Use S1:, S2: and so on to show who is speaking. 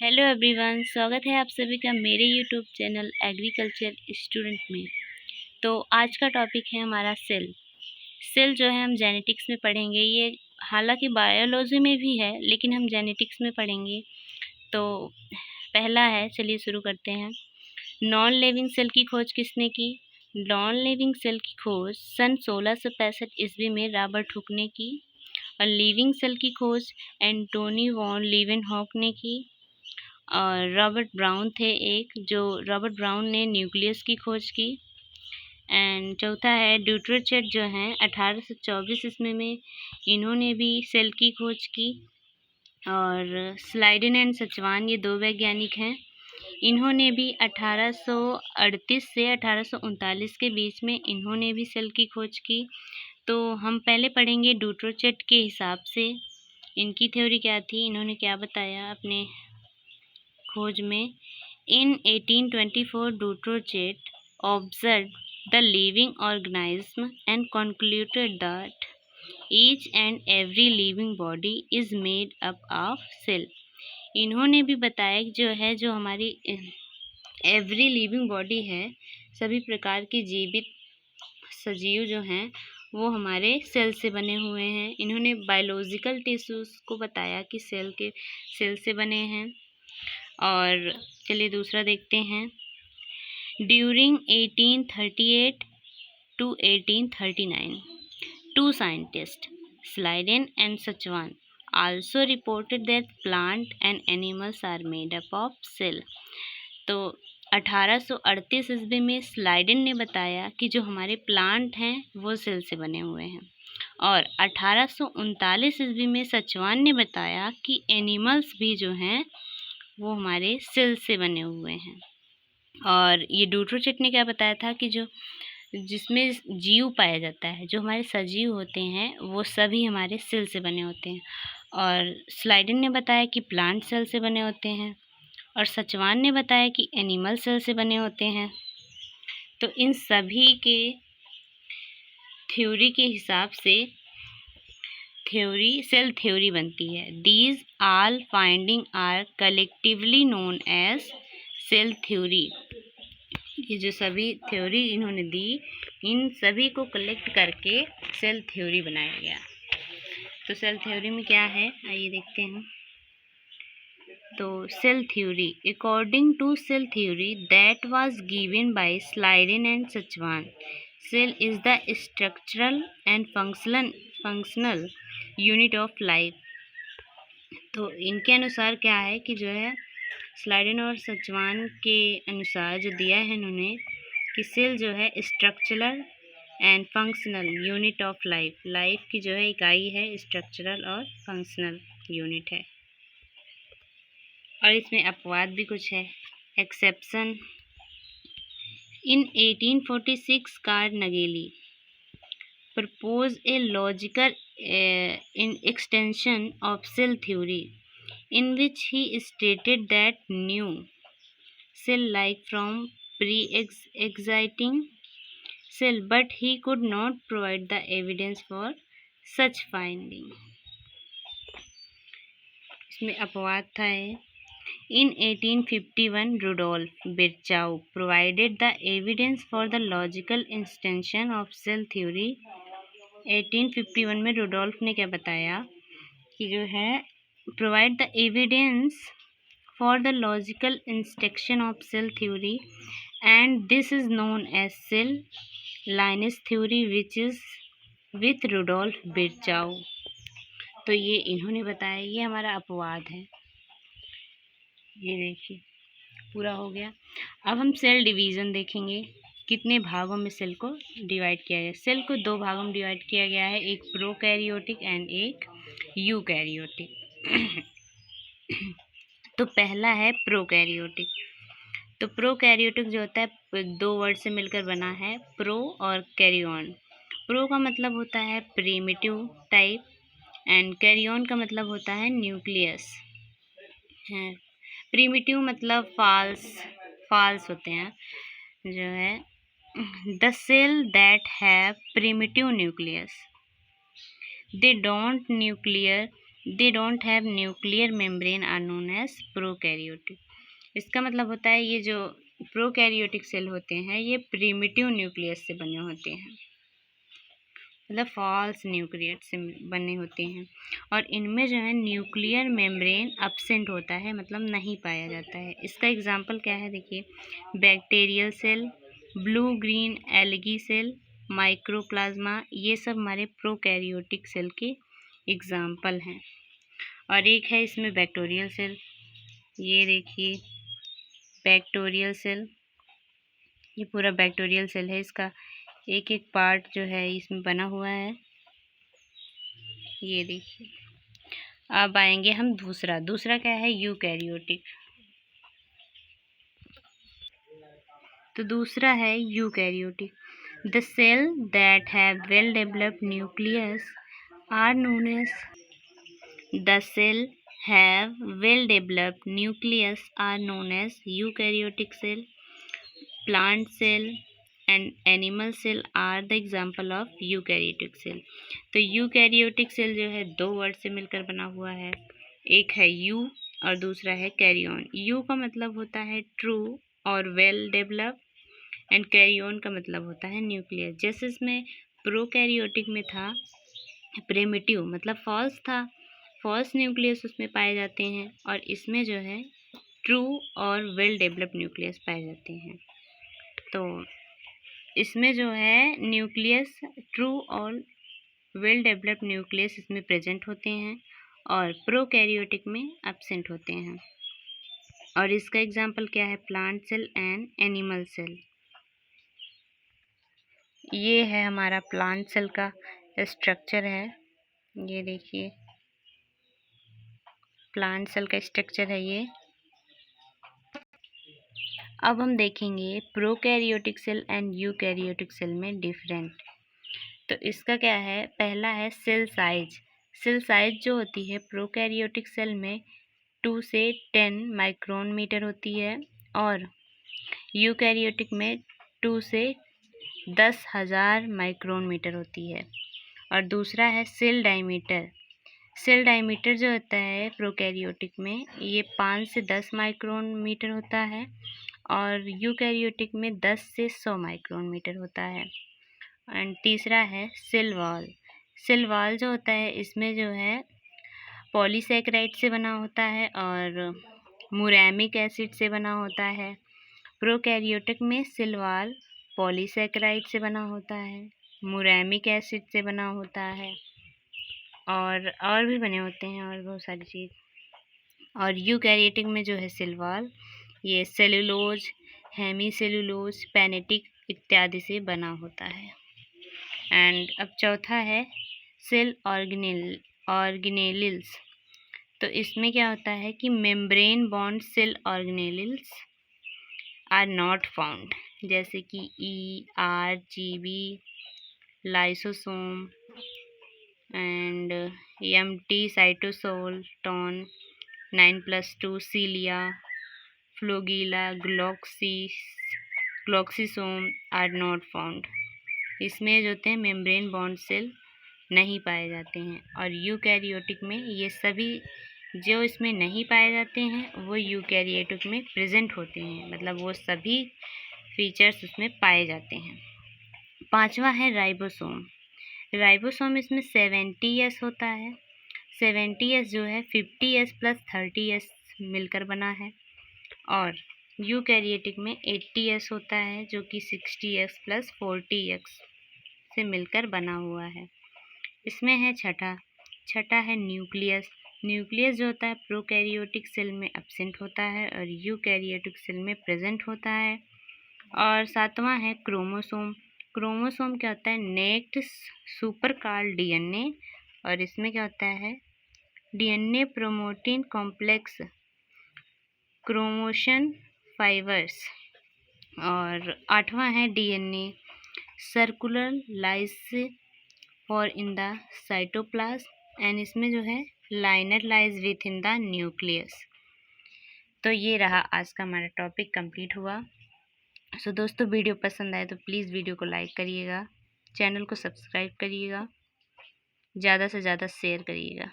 S1: Hello everyone, स्वागत है आप सभी का मेरे यूट्यूब चैनल एग्रीकल्चर स्टूडेंट में। तो आज का टॉपिक है हमारा सेल। सेल जो है हम जेनेटिक्स में पढ़ेंगे। ये हालांकि बायोलॉजी में भी है, लेकिन हम जेनेटिक्स में पढ़ेंगे। तो पहला है, चलिए शुरू करते हैं। नॉन लिविंग सेल की खोज किसने की? नॉन लिविंग सेल की खोज सन 1665 ईस्वी में रॉबर्ट हुक ने की। और लिविंग सेल की खोज एंटोनी वॉन लीवेनहॉक ने की। और रॉबर्ट ब्राउन थे एक, जो रॉबर्ट ब्राउन ने न्यूक्लियस की खोज की। एंड चौथा है ड्यूट्रोचेट, जो हैं 1824 ईस्वी में इन्होंने भी सेल की खोज की। और स्लाइडेन एंड सचवान, ये दो वैज्ञानिक हैं। इन्होंने भी 1838 से 1839 के बीच में इन्होंने भी सेल की खोज की। तो हम पहले पढ़ेंगे ड्यूट्रोचेट के हिसाब से इनकी थ्योरी क्या थी, इन्होंने क्या बताया अपने खोज में। In 1824, Dutronchet observed the living organism and concluded that each and every living body is made up of cell. इन्होंने भी बताया कि जो हमारी एवरी लिविंग बॉडी है, सभी प्रकार की जीवित सजीव जो हैं वो हमारे सेल से बने हुए हैं। इन्होंने बायोलॉजिकल टिश्यूज़ को बताया कि सेल से बने हैं। और चलिए दूसरा देखते हैं। During 1838 to 1839, two scientists, Sliden and Sachwan, also reported that plant and animals are made up of cell. तो 1838 ईस्वी में स्लाइडन ने बताया कि जो हमारे प्लांट हैं वो सेल से बने हुए हैं। और 1839 ईस्वी में सचवान ने बताया कि एनिमल्स भी जो हैं वो हमारे सेल से बने हुए हैं। और ये ड्यूट्रोचेट ने क्या बताया था कि जिसमें जीव पाया जाता है, जो हमारे सजीव होते हैं वो सभी हमारे सेल से बने होते हैं। और स्लाइडन ने बताया कि प्लांट सेल से बने होते हैं। और सचवान ने बताया कि एनिमल सेल से बने होते हैं। तो इन सभी के थ्योरी के हिसाब से सेल थ्योरी बनती है। These all finding are collectively known as cell theory. ये जो सभी थ्योरी इन्होंने दी, इन सभी को कलेक्ट करके सेल थ्योरी बनाया गया। तो सेल थ्योरी में क्या है, आइए देखते हैं। तो cell theory, according to cell theory that was given by Schleiden and Schwann, cell is the structural and functional unit of life. तो इनके अनुसार क्या है कि जो है स्लाइडेन और सचवान के अनुसार जो दिया है इन्होंने कि सेल जो है structural and functional unit of life की जो है इकाई है, स्ट्रक्चरल और फंक्शनल यूनिट है। और इसमें अपवाद भी कुछ है, exception. In 1846 Carnegie proposed a logical extension of cell theory in which he stated that new cell like from pre-existing cell, but he could not provide the evidence for such finding. इसमें अपवाद था। In 1851, Rudolf Virchow provided the evidence for the logical extension of cell theory. 1851 में Rudolf ने क्या बताया कि जो है provide the evidence for the logical instruction of cell theory, and this is known as cell lineage theory which is with Rudolf Virchow. तो ये इन्होंने बताया, ये हमारा अपवाद है। ये देखिए पूरा हो गया। अब हम सेल डिवीज़न देखेंगे, कितने भागों में सेल को डिवाइड किया गया। सेल को दो भागों में डिवाइड किया गया है, एक प्रोकैरियोटिक एंड एक यूकैरियोटिक। तो पहला है प्रोकैरियोटिक। तो प्रोकैरियोटिक जो होता है दो वर्ड से मिलकर बना है, प्रो और कैरियन। प्रो का मतलब होता है प्रिमिटिव टाइप एंड कैरियन का मतलब होता है न्यूक्लियस है। प्रिमिटिव मतलब फाल्स होते हैं, जो है the cell that have primitive nucleus, they don't nuclear they don't have nuclear membrane are known as prokaryotic. इसका मतलब होता है ये जो प्रोकैरियोटिक सेल होते हैं ये प्रिमिटिव न्यूक्लियस से बने होते हैं, मतलब फॉल्स न्यूक्लियस से बने होते हैं, और इनमें जो है न्यूक्लियर मेम्ब्रेन एब्सेंट होता है, मतलब नहीं पाया जाता है। इसका एग्जांपल क्या है, देखिए, bacterial cell, blue green algae cell, microplasma, ये सब हमारे प्रोकैरियोटिक सेल के एग्जाम्पल हैं। और एक है इसमें बैक्टीरियल सेल, ये देखिए बैक्टीरियल सेल, ये पूरा बैक्टीरियल सेल है, इसका एक एक पार्ट जो है इसमें बना हुआ है, ये देखिए। अब आएंगे हम दूसरा क्या है, यूकैरियोटिक। तो दूसरा है eukaryotic. The cell that have well developed nucleus are known as the cell have well developed nucleus are known as eukaryotic cell. Plant cell and animal cell are the example of eukaryotic cell. तो eukaryotic cell जो है दो word से मिलकर बना हुआ है, एक है यू और दूसरा है कैरियन। यू का मतलब होता है ट्रू और वेल डेवलप, एंड कैरियन का मतलब होता है न्यूक्लियस। जैसे इसमें प्रोकैरियोटिक में था प्रिमिटिव, मतलब फॉल्स था, फॉल्स न्यूक्लियस उसमें पाए जाते हैं, और इसमें जो है ट्रू और वेल डेवलप न्यूक्लियस पाए जाते हैं। तो इसमें जो है न्यूक्लियस ट्रू और वेल डेवलप्ड न्यूक्लियस इसमें प्रेजेंट होते हैं, और प्रोकैरियोटिक में एब्सेंट होते हैं। और इसका एग्जांपल क्या है, plant cell and animal cell. ये है हमारा प्लांट सेल का स्ट्रक्चर है, ये देखिए प्लांट सेल का स्ट्रक्चर है ये। अब हम देखेंगे prokaryotic cell and eukaryotic cell में डिफरेंट। तो इसका क्या है, पहला है सेल साइज। सेल साइज जो होती है प्रोकैरियोटिक सेल में 2 से 10 माइक्रोन मीटर होती है, और यूकैरियोटिक में 2 से 10,000 माइक्रोन मीटर होती है। और दूसरा है सेल डायमीटर। सेल डायमीटर जो होता है प्रोकैरियोटिक में ये 5 से 10 माइक्रोन मीटर होता है, और यूकैरियोटिक में 10 से 100 माइक्रोन मीटर होता है। एंड तीसरा है सेल वॉल। सेल वॉल जो होता है इसमें जो है पॉलीसैकेराइड से बना होता है और मुरैमिक एसिड से बना होता है। प्रोकैरियोटिक में सेल वॉल पॉलीसैकेराइड से बना होता है, मुरैमिक एसिड से बना होता है, और भी बने होते हैं और बहुत सारी चीज़। और यूकैरियोटिक में जो है सेल वॉल ये सेलुलोज, हेमीसेलुलोज, पेनेटिक इत्यादि से बना होता है। एंड अब चौथा है सेल ऑर्गेनेल्स। तो इसमें क्या होता है कि membrane bond cell organelles are not found, जैसे कि ERGB, lysosome and MT cytoskeleton 9+2, cilia, flagella, glyoxysome are not found. इसमें जो होते हैं मेम्ब्रेन बॉन्ड सेल नहीं पाए जाते हैं, और यूकैरियोटिक में ये सभी जो इसमें नहीं पाए जाते हैं वो यूकैरियोटिक में प्रेजेंट होते हैं, मतलब वो सभी फीचर्स उसमें पाए जाते हैं। पांचवा है राइबोसोम। राइबोसोम इसमें 70S होता है। 70S जो है 50S + 30S मिलकर बना है, और यूकैरियोटिक में 80S होता है जो कि 60X + 40X से मिलकर बना हुआ है। इसमें है छठा है न्यूक्लियस। न्यूक्लियस जो होता है प्रोकैरियोटिक सेल में एब्सेंट होता है और यूकैरियोटिक सेल में प्रेजेंट होता है। और सातवां है क्रोमोसोम। क्रोमोसोम क्या होता है, नेक्स्ट सुपरकार्ड DNA, और इसमें क्या होता है DNA प्रोमोटिन कॉम्प्लेक्स क्रोमोशन फाइबर्स। और आठवां है DNA circular lies for in the cytoplasm, and इसमें जो है linear lies within the nucleus. तो ये रहा आज का हमारा टॉपिक कंप्लीट हुआ। सो दोस्तों वीडियो पसंद आए तो प्लीज़ वीडियो को लाइक करिएगा, चैनल को सब्सक्राइब करिएगा, ज़्यादा से ज़्यादा शेयर करिएगा।